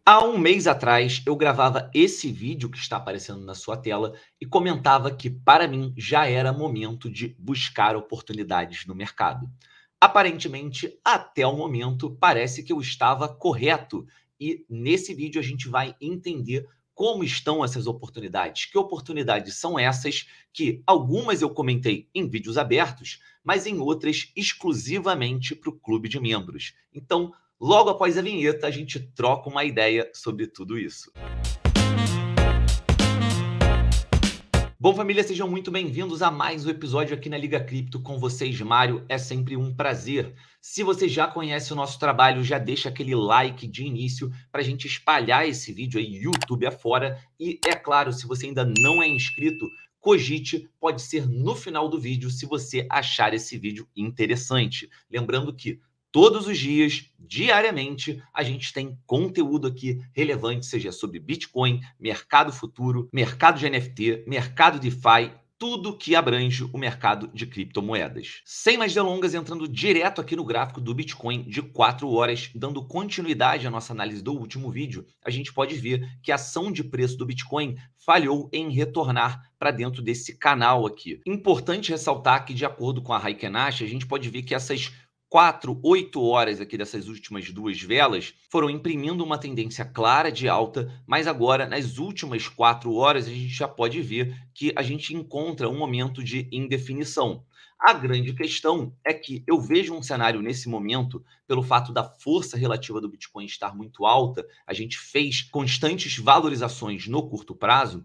Há um mês atrás, eu gravava esse vídeo que está aparecendo na sua tela e comentava que, para mim, já era momento de buscar oportunidades no mercado. Aparentemente, até o momento, parece que eu estava correto. E nesse vídeo a gente vai entender como estão essas oportunidades. Que oportunidades são essas que algumas eu comentei em vídeos abertos, mas em outras exclusivamente para o clube de membros. Então, logo após a vinheta, a gente troca uma ideia sobre tudo isso. Bom, família, sejam muito bem-vindos a mais um episódio aqui na Liga Cripto com vocês, Mário. É sempre um prazer. Se você já conhece o nosso trabalho, já deixa aquele like de início para a gente espalhar esse vídeo aí YouTube afora. E, é claro, se você ainda não é inscrito, cogite, pode ser no final do vídeo se você achar esse vídeo interessante. Lembrando que todos os dias, diariamente, a gente tem conteúdo aqui relevante, seja sobre Bitcoin, mercado futuro, mercado de NFT, mercado DeFi, tudo que abrange o mercado de criptomoedas. Sem mais delongas, entrando direto aqui no gráfico do Bitcoin de 4 horas, dando continuidade à nossa análise do último vídeo, a gente pode ver que a ação de preço do Bitcoin falhou em retornar para dentro desse canal aqui. Importante ressaltar que, de acordo com a Heikenash, a gente pode ver que essas 8 horas aqui dessas últimas duas velas foram imprimindo uma tendência clara de alta, mas agora, nas últimas 4 horas, a gente já pode ver que a gente encontra um momento de indefinição. A grande questão é que eu vejo um cenário nesse momento, pelo fato da força relativa do Bitcoin estar muito alta, a gente fez constantes valorizações no curto prazo.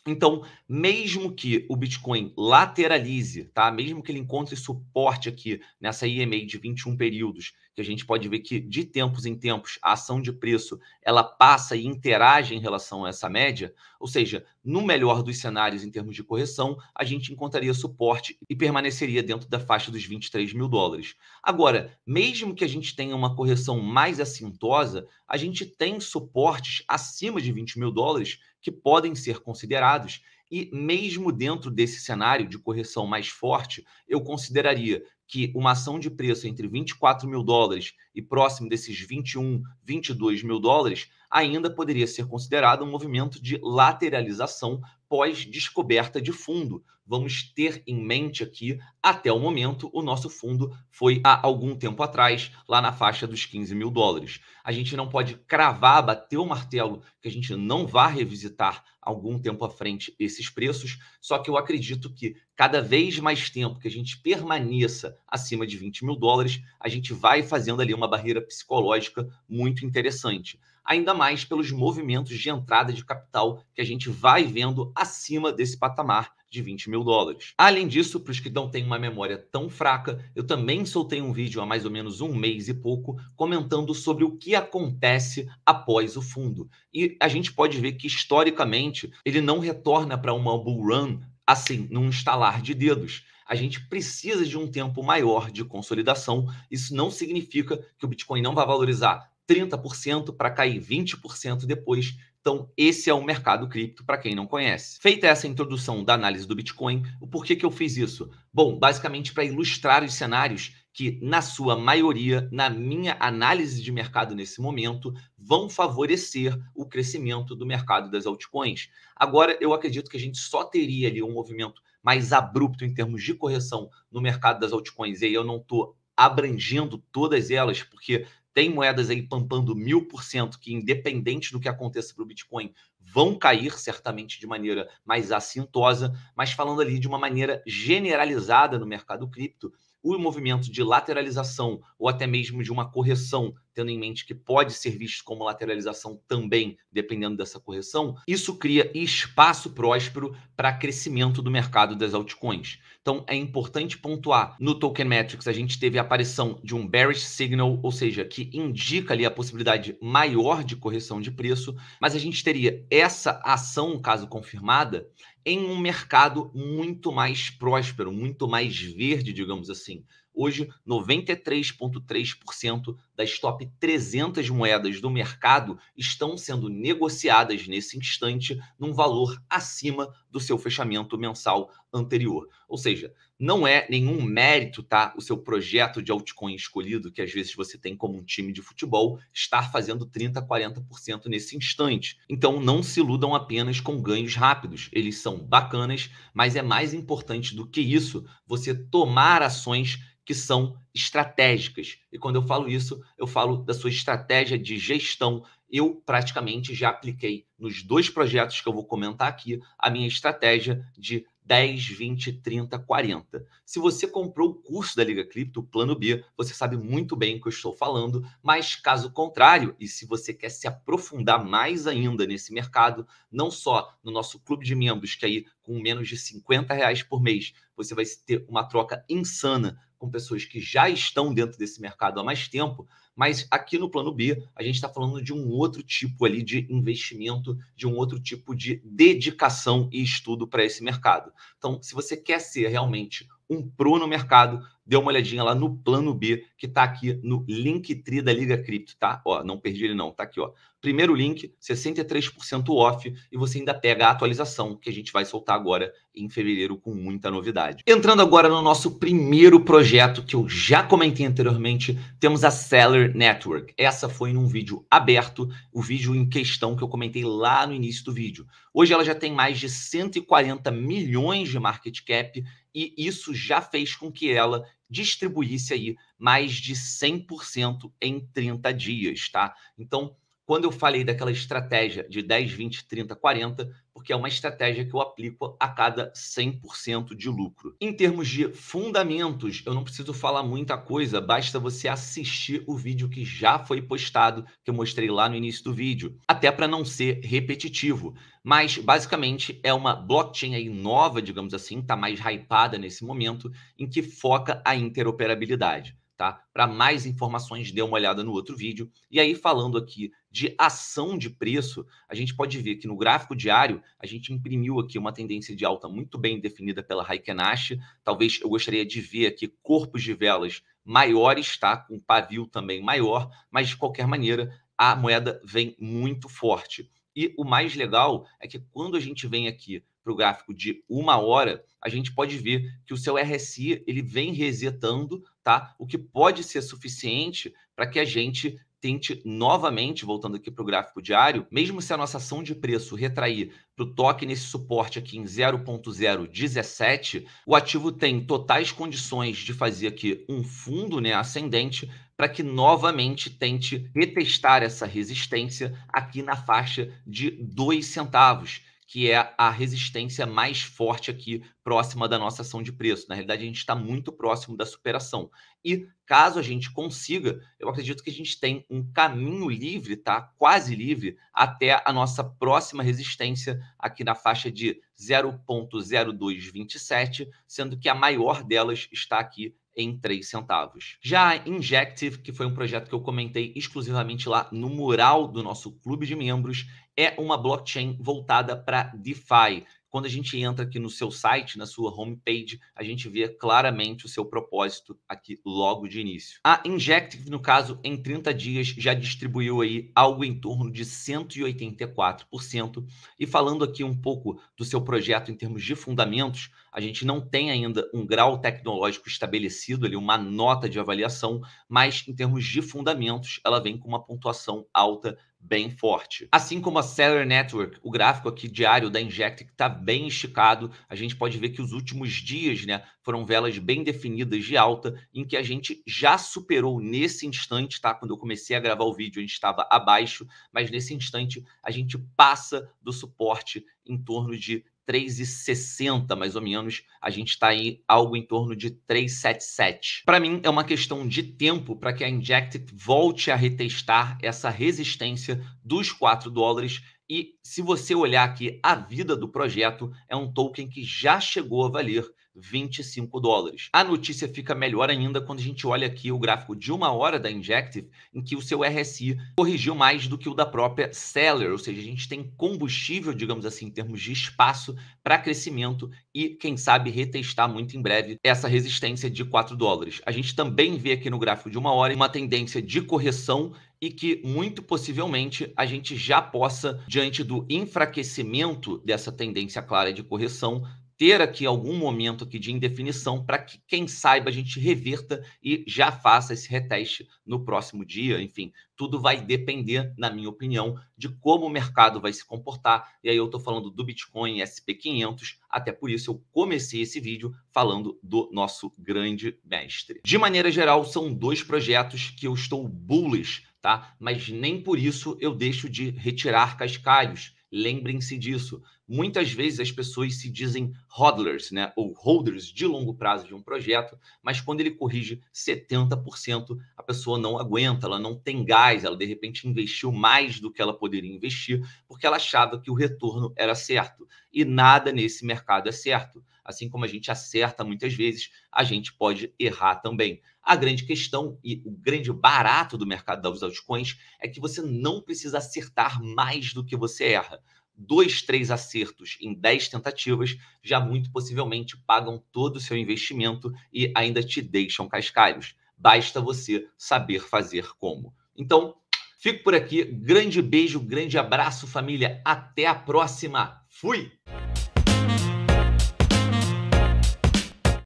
Então, mesmo que o Bitcoin lateralize, tá? Mesmo que ele encontre suporte aqui nessa EMA de 21 períodos, que a gente pode ver que de tempos em tempos a ação de preço ela passa e interage em relação a essa média, ou seja, no melhor dos cenários em termos de correção, a gente encontraria suporte e permaneceria dentro da faixa dos 23 mil dólares. Agora, mesmo que a gente tenha uma correção mais assintosa, a gente tem suportes acima de 20 mil dólares que podem ser considerados, e mesmo dentro desse cenário de correção mais forte, eu consideraria que uma ação de preço entre 24 mil dólares e próximo desses 21, 22 mil dólares ainda poderia ser considerado um movimento de lateralização pós-descoberta de fundo. Vamos ter em mente aqui, até o momento, o nosso fundo foi há algum tempo atrás, lá na faixa dos 15 mil dólares. A gente não pode cravar, bater o martelo, que a gente não vai revisitar algum tempo à frente esses preços, só que eu acredito que cada vez mais tempo que a gente permaneça acima de 20 mil dólares, a gente vai fazendo ali uma barreira psicológica muito interessante. Ainda mais pelos movimentos de entrada de capital que a gente vai vendo acima desse patamar de 20 mil dólares. Além disso, para os que não têm uma memória tão fraca, eu também soltei um vídeo há mais ou menos um mês e pouco comentando sobre o que acontece após o fundo. E a gente pode ver que, historicamente, ele não retorna para uma bull run assim, num estalar de dedos. A gente precisa de um tempo maior de consolidação. Isso não significa que o Bitcoin não vai valorizar 30% para cair 20% depois. Então, esse é o mercado cripto para quem não conhece. Feita essa introdução da análise do Bitcoin, o porquê que eu fiz isso? Bom, basicamente para ilustrar os cenários que, na sua maioria, na minha análise de mercado nesse momento, vão favorecer o crescimento do mercado das altcoins. Agora, eu acredito que a gente só teria ali um movimento mais abrupto em termos de correção no mercado das altcoins, e aí eu não estou abrangendo todas elas, porque tem moedas aí pampando 1000%, que independente do que aconteça para o Bitcoin, vão cair certamente de maneira mais assintosa, mas falando ali de uma maneira generalizada no mercado cripto, o movimento de lateralização ou até mesmo de uma correção, tendo em mente que pode ser visto como lateralização também, dependendo dessa correção, isso cria espaço próspero para crescimento do mercado das altcoins. Então, é importante pontuar, no Token Metrics, a gente teve a aparição de um bearish signal, ou seja, que indica ali a possibilidade maior de correção de preço, mas a gente teria essa ação, caso confirmada, em um mercado muito mais próspero, muito mais verde, digamos assim. Hoje, 93,3% das top 300 moedas do mercado estão sendo negociadas nesse instante num valor acima do seu fechamento mensal anterior. Ou seja, não é nenhum mérito, tá? O seu projeto de altcoin escolhido, que às vezes você tem como um time de futebol, estar fazendo 30%, 40% nesse instante. Então, não se iludam apenas com ganhos rápidos. Eles são bacanas, mas é mais importante do que isso você tomar ações que são estratégicas. E quando eu falo isso, eu falo da sua estratégia de gestão. Eu praticamente já apliquei nos 2 projetos que eu vou comentar aqui a minha estratégia de 10, 20, 30, 40. Se você comprou o curso da Liga Cripto, o Plano B, você sabe muito bem o que eu estou falando, mas caso contrário, e se você quer se aprofundar mais ainda nesse mercado, não só no nosso clube de membros, que aí com menos de R$ 50 por mês, você vai ter uma troca insana com pessoas que já estão dentro desse mercado há mais tempo, mas aqui no Plano B, a gente está falando de um outro tipo ali de investimento, de um outro tipo de dedicação e estudo para esse mercado. Então, se você quer ser realmente um pro no mercado, dê uma olhadinha lá no Plano B, que está aqui no Linktree da Liga Cripto, tá? Ó, não perdi ele não, tá aqui, ó. Primeiro link, 63% off, e você ainda pega a atualização que a gente vai soltar agora em fevereiro com muita novidade. Entrando agora no nosso primeiro projeto, que eu já comentei anteriormente, temos a Seller Network. Essa foi num vídeo aberto, o vídeo em questão que eu comentei lá no início do vídeo. Hoje ela já tem mais de 140 milhões de market cap, e isso já fez com que ela distribuísse aí mais de 100% em 30 dias, tá? Então, quando eu falei daquela estratégia de 10, 20, 30, 40, porque é uma estratégia que eu aplico a cada 100% de lucro. Em termos de fundamentos, eu não preciso falar muita coisa, basta você assistir o vídeo que já foi postado, que eu mostrei lá no início do vídeo, até para não ser repetitivo. Mas, basicamente, é uma blockchain aí nova, digamos assim, está mais hypada nesse momento, em que foca a interoperabilidade. Tá? Para mais informações, dê uma olhada no outro vídeo. E aí, falando aqui de ação de preço, a gente pode ver que no gráfico diário, a gente imprimiu aqui uma tendência de alta muito bem definida pela Heiken Ash. Talvez eu gostaria de ver aqui corpos de velas maiores, tá? Com pavio também maior, mas de qualquer maneira, a moeda vem muito forte. E o mais legal é que quando a gente vem aqui para o gráfico de 1 hora, a gente pode ver que o seu RSI ele vem resetando, tá? O que pode ser suficiente para que a gente tente novamente, voltando aqui para o gráfico diário, mesmo se a nossa ação de preço retrair para o toque nesse suporte aqui em 0.017, o ativo tem totais condições de fazer aqui um fundo, né, ascendente, para que novamente tente retestar essa resistência aqui na faixa de 2 centavos, que é a resistência mais forte aqui próxima da nossa ação de preço. Na realidade, a gente está muito próximo da superação. E caso a gente consiga, eu acredito que a gente tem um caminho livre, tá? Quase livre, até a nossa próxima resistência aqui na faixa de 0.0227, sendo que a maior delas está aqui em 3 centavos. Já a Injective, que foi um projeto que eu comentei exclusivamente lá no mural do nosso clube de membros, é uma blockchain voltada para DeFi. Quando a gente entra aqui no seu site, na sua homepage, a gente vê claramente o seu propósito aqui logo de início. A Injective, no caso, em 30 dias já distribuiu aí algo em torno de 184%. E falando aqui um pouco do seu projeto em termos de fundamentos, a gente não tem ainda um grau tecnológico estabelecido ali, uma nota de avaliação, mas em termos de fundamentos, ela vem com uma pontuação alta bem forte. Assim como a Seller Network, o gráfico aqui diário da Injective está bem esticado, a gente pode ver que os últimos dias, né, foram velas bem definidas de alta, em que a gente já superou nesse instante, tá? Quando eu comecei a gravar o vídeo, a gente estava abaixo, mas nesse instante a gente passa do suporte em torno de 3,60 mais ou menos, a gente está aí algo em torno de 3,77. Para mim, é uma questão de tempo para que a Injective volte a retestar essa resistência dos $4. E se você olhar aqui a vida do projeto, é um token que já chegou a valer $25. A notícia fica melhor ainda quando a gente olha aqui o gráfico de 1 hora da Injective, em que o seu RSI corrigiu mais do que o da própria Seller, ou seja, a gente tem combustível, digamos assim, em termos de espaço para crescimento e, quem sabe, retestar muito em breve essa resistência de $4. A gente também vê aqui no gráfico de 1 hora uma tendência de correção e que, muito possivelmente, a gente já possa, diante do enfraquecimento dessa tendência clara de correção, ter aqui algum momento aqui de indefinição para que, quem saiba, a gente reverta e já faça esse reteste no próximo dia. Enfim, tudo vai depender, na minha opinião, de como o mercado vai se comportar. E aí eu estou falando do Bitcoin SP500, até por isso eu comecei esse vídeo falando do nosso grande mestre. De maneira geral, são 2 projetos que eu estou bullish, tá? Mas nem por isso eu deixo de retirar cascalhos. Lembrem-se disso. Muitas vezes as pessoas se dizem hodlers, né, ou holders de longo prazo de um projeto, mas quando ele corrige 70%, a pessoa não aguenta, ela não tem gás, ela de repente investiu mais do que ela poderia investir, porque ela achava que o retorno era certo. E nada nesse mercado é certo. Assim como a gente acerta muitas vezes, a gente pode errar também. A grande questão e o grande barato do mercado das altcoins é que você não precisa acertar mais do que você erra. 2, 3 acertos em 10 tentativas já muito possivelmente pagam todo o seu investimento e ainda te deixam cascalhos. Basta você saber fazer como. Então, fico por aqui. Grande beijo, grande abraço, família. Até a próxima. Fui!